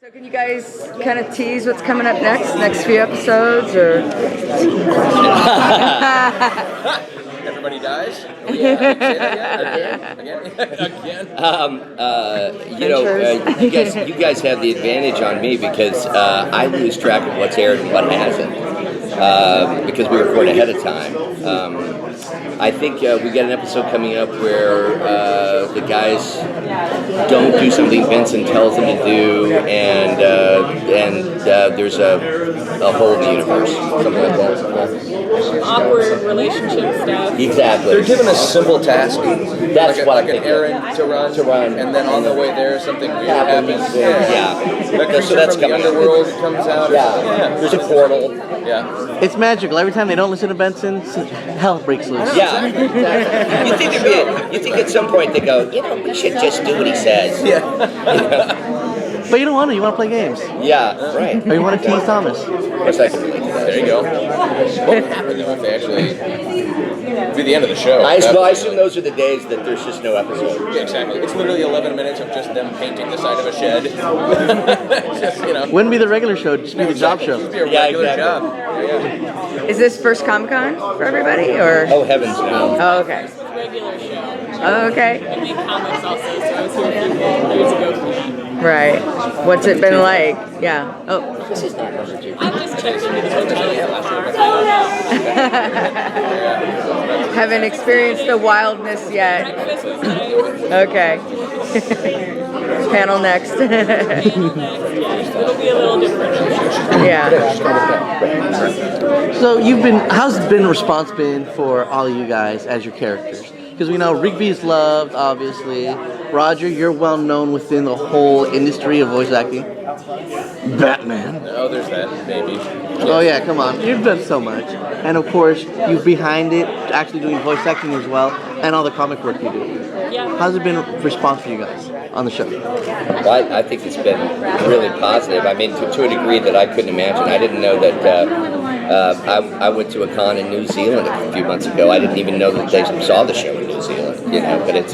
So can you guys kind of tease what's coming up next few episodes, or? Everybody dies? Oh, yeah. Again. You guys have the advantage on me because I lose track of what's aired and what hasn't because we record ahead of time. I think we got an episode coming up where the guys don't do something Vincent tells them to do, and there's a hole in the universe, something like that. Awkward relationship stuff. Exactly. They're given a simple task. That's like an errand to run, and then on the way there something weird happens. Yeah. So that's from the underworld comes out. Yeah. There's a portal. Yeah. It's magical. Every time they don't listen to Benson, hell breaks loose. Yeah. Exactly. You think at some point they go, we should just do what he says. Yeah. But you don't want to. You want to play games. Yeah, right. Or you want to tease Thomas. There you go. What would happen though if they actually do the end of the show? I assume those are the days that there's just no episode. Yeah, exactly. It's literally 11 minutes of just them painting the side of a shed. Just, Wouldn't be the regular show, just be the job show. It'd be a regular job. Yeah. Is this first Comic-Con for everybody, or? Oh, heavens no. Oh, okay. It's a regular show. Oh, okay. I make comics also, so I was here a few years ago for that. Right. What's it been like? Yeah. Oh. This is not number 2. I've just checked into the hotel so far. I don't know. Haven't experienced the wildness yet. Breakfast was nice. Okay. Panel next. It'll be a little different. Yeah. So how's the response been for all of you guys as your characters? Because we know Rigby's loved, obviously. Roger, you're well known within the whole industry of voice acting. Batman. Oh, there's that, maybe. Oh yeah, come on. You've done so much. And of course, you're behind it, actually doing voice acting as well, and all the comic work you do. Yeah. How's it been response for you guys on the show? Well, I think it's been really positive. I mean, to a degree that I couldn't imagine. I didn't know that I went to a con in New Zealand a few months ago. I didn't even know that they saw the show in New Zealand. But it's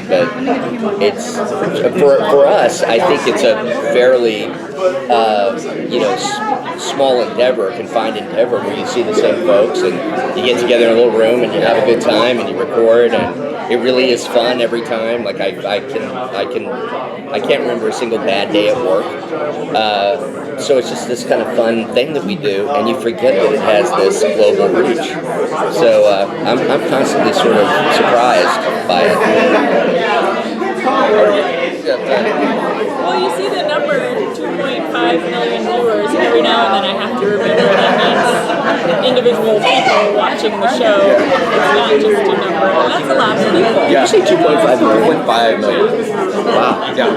for us. I think it's a fairly small endeavor, confined endeavor, where you see the same folks and you get together in a little room and you have a good time and you record, and it really is fun every time. Like I can't remember a single bad day at work. So it's just this kind of fun thing that we do, and you forget that it has this global reach. So I'm constantly sort of surprised by it. Well, you see the number 2.5 million viewers, and every now and then I have to remember that means individual people watching the show. It's not just a number. And that's a lot of people. Yeah. Did you say 2.5 million? 2.5 million. Wow. Yeah.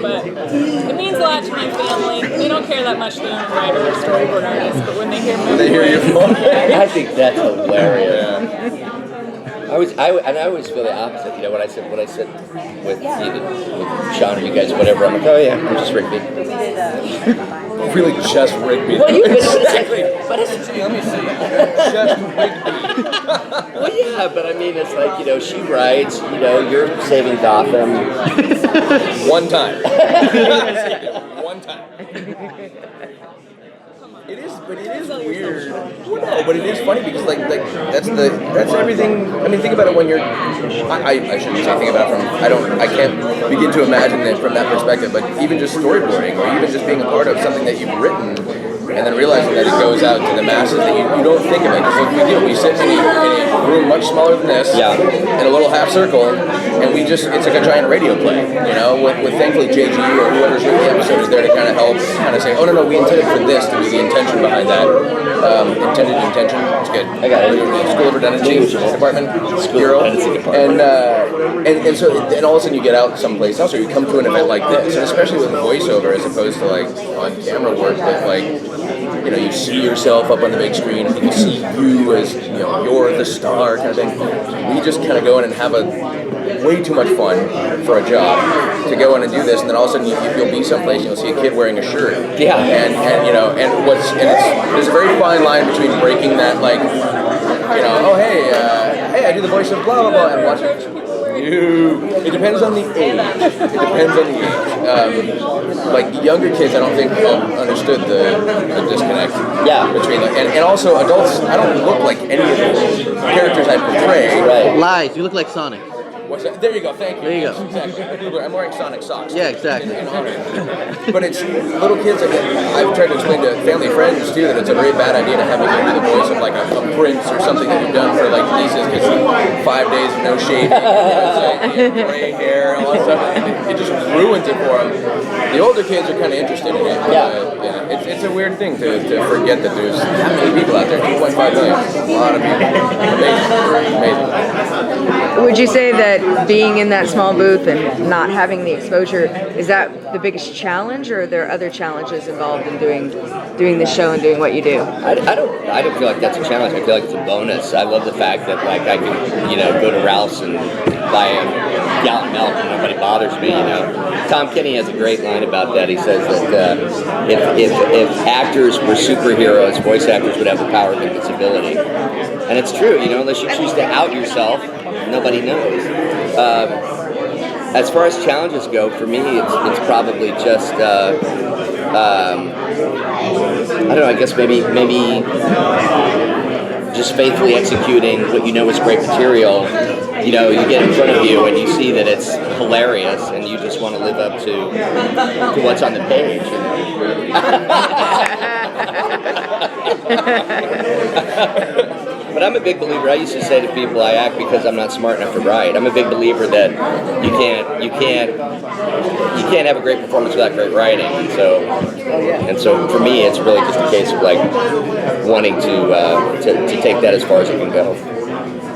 But it means a lot to my family. They don't care that much, the writer or storyboard artist, but when they hear my They hear your voice. I think that's hilarious. Yeah. I always feel the opposite. When I said with Sean or you guys, whatever, I'm like, oh yeah, I'm just Rigby. Really, just Rigby. Well, exactly. But it's Let me see. Just Rigby. well, yeah, but I mean, it's like she writes. You're saving Gotham. One time. One time. It is weird. No, but it is funny because that's everything. I mean, think about it when you're. I shouldn't say think about it from. I can't begin to imagine it from that perspective. But even just storyboarding, or even just being a part of something that you've written, and then realizing that it goes out to the masses, that you don't think of it. Because what we do, we sit in a room much smaller than this, in a little half circle, and it's like a giant radio play. With thankfully JG or whoever's written the episode is there to kind of help, kind of say, oh no, we intended for this to be the intention behind that. Intended intention. It's good. I got it. School of Redundancy Department. School of Redundancy Department. And so all of a sudden you get out someplace else, or you come to an event like this, and especially with voiceover as opposed to on camera work, that you see yourself up on the big screen, and you see you as you're the star kind of thing. We just kind of go in and have way too much fun for a job to go in and do this, and then all of a sudden you'll be someplace and you'll see a kid wearing a shirt. Yeah. There's a very fine line between breaking that hey, I do the voice of blah blah blah, and watching. It depends on the age. like younger kids, I don't think understood the disconnect. Yeah. Between and also adults, I don't look like any of the characters I portray. Right. Lies. You look like Sonic. What's that? There you go. Thank you. There you go. Exactly. I'm wearing Sonic socks. Yeah, exactly. But it's little kids. I've tried to explain to family friends too that it's a very bad idea to have me do the voice of like a prince or something that you've done for like nieces because 5 days of no shaving, it's like, gray hair, and all that stuff. And it just ruins it for them. The older kids are kind of interested in it. Yeah. It's a weird thing to forget that there's that many people out there. 2.5 million. A lot of people. Amazing. Would you say that being in that small booth and not having the exposure, is that the biggest challenge, or are there other challenges involved in doing the show and doing what you do? I don't feel like that's a challenge. I feel like it's a bonus. I love the fact that like I can, go to Ralph's and buy a gallon of milk and nobody bothers me, Tom Kenny has a great line about that. He says that if actors were superheroes, voice actors would have the power of invincibility. And it's true, unless you choose to out yourself, nobody knows. As far as challenges go, for me, it's probably just I don't know. I guess maybe just faithfully executing what you know is great material. You get in front of you and you see that it's hilarious, and you just want to live up to what's on the page. But I'm a big believer. I used to say to people, I act because I'm not smart enough to write. I'm a big believer that you can't have a great performance without great writing. And so for me, it's really just a case of like wanting to take that as far as it can go.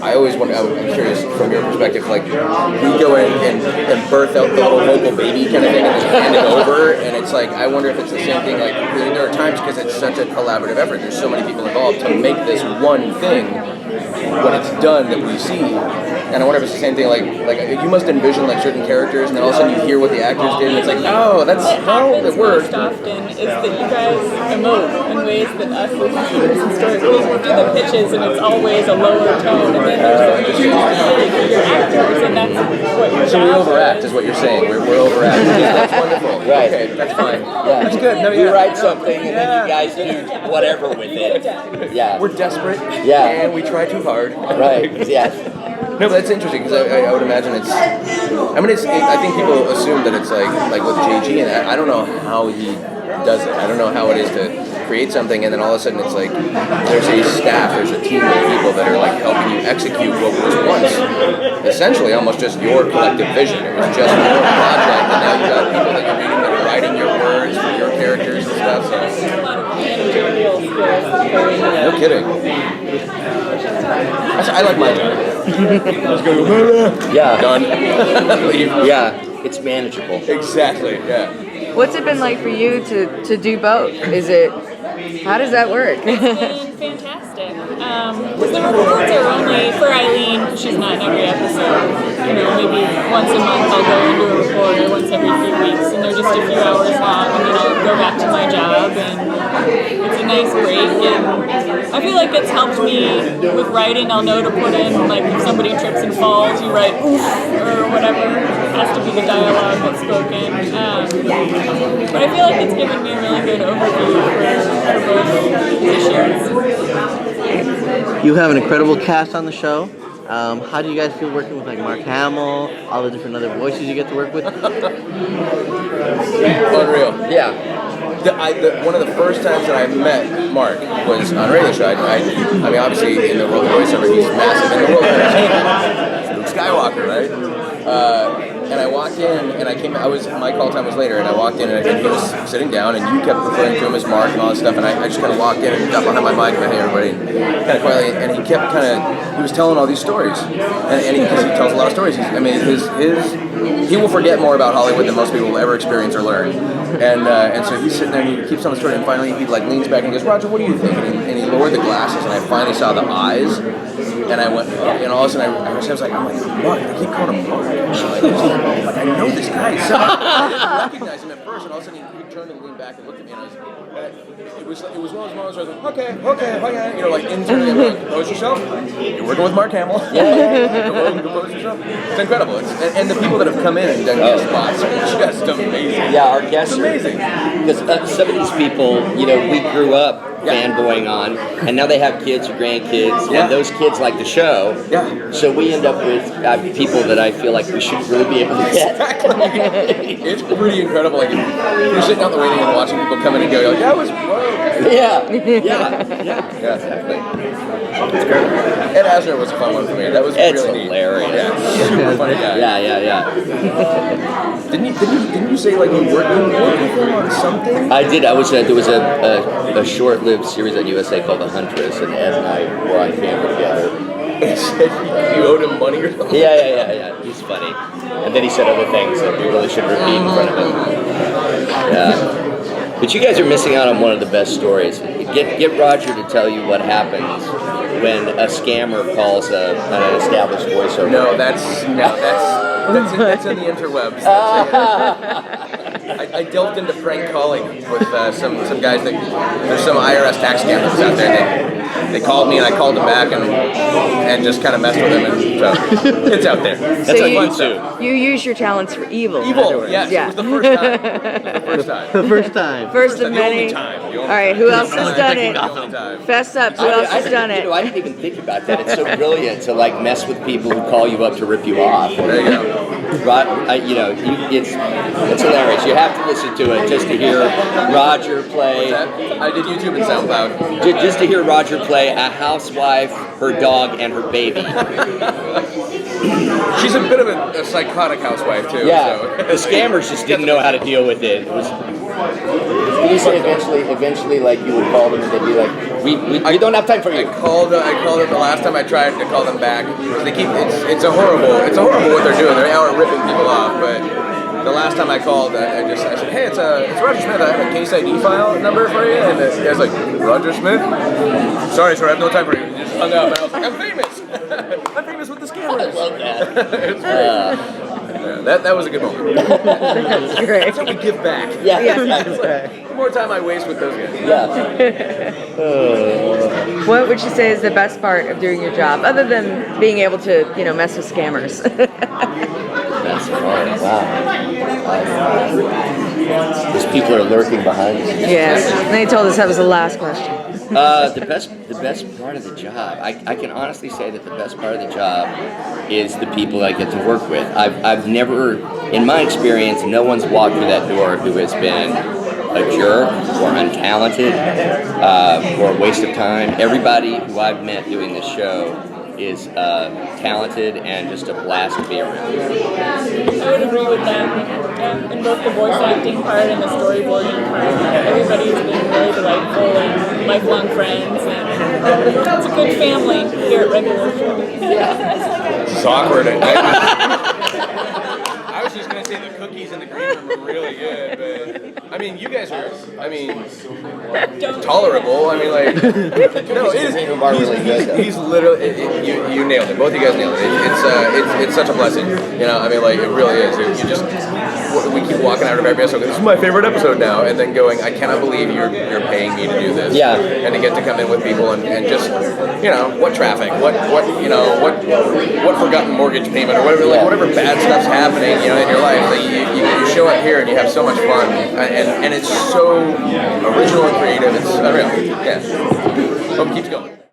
I always wonder, I'm curious from your perspective, like, we go in and birth out the little vocal baby kind of thing and just hand it over, and it's like, I wonder if it's the same thing, like, there are times, because it's such a collaborative effort, there's so many people involved to make this one thing when it's done that we see, and I wonder if it's the same thing, like you must envision, like, certain characters, and then all of a sudden you hear what the actors did, and it's like, oh, that's how it worked. What happens most often is that you guys emote in ways that us as viewers and storyboarders do the pitches, and it's always a lower tone, and then there's the for your actors, and that's what you're So we overact, is what you're saying. We're overacting. That's wonderful. Right. Okay, that's fine. Yeah. That's good. No, You yeah. write something and then you guys do whatever with it. Yeah. We're desperate. Yeah. And we try too hard. Right. Yeah. No, but that's interesting because I would imagine it's. I mean, I think people assume that it's like with JG, and I don't know how he does it. I don't know how it is to create something, and then all of a sudden it's like there's a staff, there's a team of people that are like helping you execute what was once essentially almost just your collective vision. It was just your project, and now you got people that you're reading that are writing your words for your characters and stuff. So. No kidding. I like my job. Let's go. Yeah. Done. Leave. Yeah. It's manageable. Exactly. Yeah. What's it been like for you to do both? How does that work? It's been fantastic. The reports are only, for Eileen, she's not in every episode, maybe once a month I'll go and do a report, or once every few weeks, and they're just a few hours long, and then I'll go back to my job, and it's a nice break, and I feel like it's helped me with writing. I'll know to put in, like, if somebody trips and falls, you write oof, or whatever. It has to be the dialogue that's spoken. But I feel like it's given me a really good overview for both positions. You have an incredible cast on the show. How do you guys feel working with like Mark Hamill, all the different other voices you get to work with? Unreal. Yeah. One of the first times that I met Mark was on a radio show. I mean, obviously in the world of voiceover, he's massive. In the world of entertainment, Luke Skywalker, right? And I walked in, and my call time was later, and I walked in, and he was sitting down, and you kept referring to him as Mark and all that stuff, and I just kind of walked in and got behind my mic and hey everybody, kind of quietly, and he kept he was telling all these stories, and he tells a lot of stories. He will forget more about Hollywood than most people will ever experience or learn, and so he's sitting there and he keeps telling the story, and finally he like leans back and goes, Roger, what do you think? And he lowered the glasses, and I finally saw the eyes. And I went, and all of a sudden I was like, Mark, I keep calling him Mark. I know this guy. So I didn't recognize him at first. first, and all of a sudden he turned and leaned back and looked at me, and it was one of those moments where I was like, okay, you know, like internally, I'm like, compose yourself. You're working with Mark Hamill. Compose yourself. It's incredible. And the people that have come in and done guest spots are just amazing. Yeah, our guests it's amazing. Because some of these people, you know, we grew up fanboying on, and now they have kids or grandkids, and those kids like the show. Yeah. So we end up with people that I feel like we should really be able to get. Exactly. It's pretty incredible. Like you're sitting out the waiting and watching people come in and go, you're like, that was whoa. Yeah, exactly. It's great. Ed Asner was a fun one for me. That was Ed's really hilarious. neat. Yeah, super funny guy. Yeah. Didn't you say like you worked with him on something? I did. There was a short-lived series on USA called The Huntress, and Ed and I were on camera together. He said you owed him money or something? Yeah. He's funny. And then he said other things that we really should repeat in front of him. Yeah. But you guys are missing out on one of the best stories. Get Roger to tell you what happens when a scammer calls an established voiceover. No, that's in the interwebs. I delved into prank calling with some guys that there's some IRS tax scammers out there. They called me and I called them back and just kind of messed with them, and so it's out there. That's So on YouTube. you use your talents for evil. in other Evil, words. yes. Yeah. It was the first time. The first time. First of The many. only time. All right, who else has done it? The only time. Fess up. Who else has done it? I didn't even think about that. It's so brilliant to like mess with people who call you up to rip you off. There you go. It's hilarious. You have to listen to it just to hear Roger play. I did YouTube and SoundCloud. Just to hear Roger play a housewife, her dog, and her baby. She's a bit of a psychotic housewife too. Yeah, So. the scammers just didn't know how to deal with it. Did you say eventually, like you would call them and they'd be like, we don't have time for you. I called it the last time I tried to call them back. They keep it's a horrible what they're doing. They are ripping people off. But the last time I called, I said, hey, it's Roger Smith. I have a case ID file number for you, and the guy's like, Roger Smith. Sorry, sir, I have no time for you. He just hung up, and I was like, I'm famous. I'm famous with the scammers. I love that. It was great. That was a good moment. That's great. That's how we give back. Yeah. It's like, the more time I waste with those guys. Yeah. What would you say is the best part of doing your job, other than being able to, mess with scammers? That's right. Wow. These people are lurking behind us. Yes. And they told us that was the last question. The best part of the job, I can honestly say that the best part of the job is the people I get to work with. I've never, in my experience, no one's walked through that door who has been a jerk or untalented or a waste of time. Everybody who I've met doing this show is talented and just a blast to be around. I would agree with that. In both the voice acting part and the storyboarding part, everybody has been very delightful and lifelong friends, and it's a good family here at Regular Show. It's awkward. I was just gonna say the cookies in the green room are really good, but I mean, you guys are, tolerable. I mean, like, no, it is. He's literally. You nailed it. Both of you guys nailed it. It's such a blessing. I mean, like, it really is. You just. We keep walking out of every episode. This is my favorite episode now, and then going, I cannot believe you're paying me to do this. Yeah. And to get to come in with people and just, what traffic, what forgotten mortgage payment or whatever, like whatever bad stuff's happening, in your life. Like you show up here and you have so much fun, and it's so original and creative. It's unreal. Yeah. Hope it keeps going.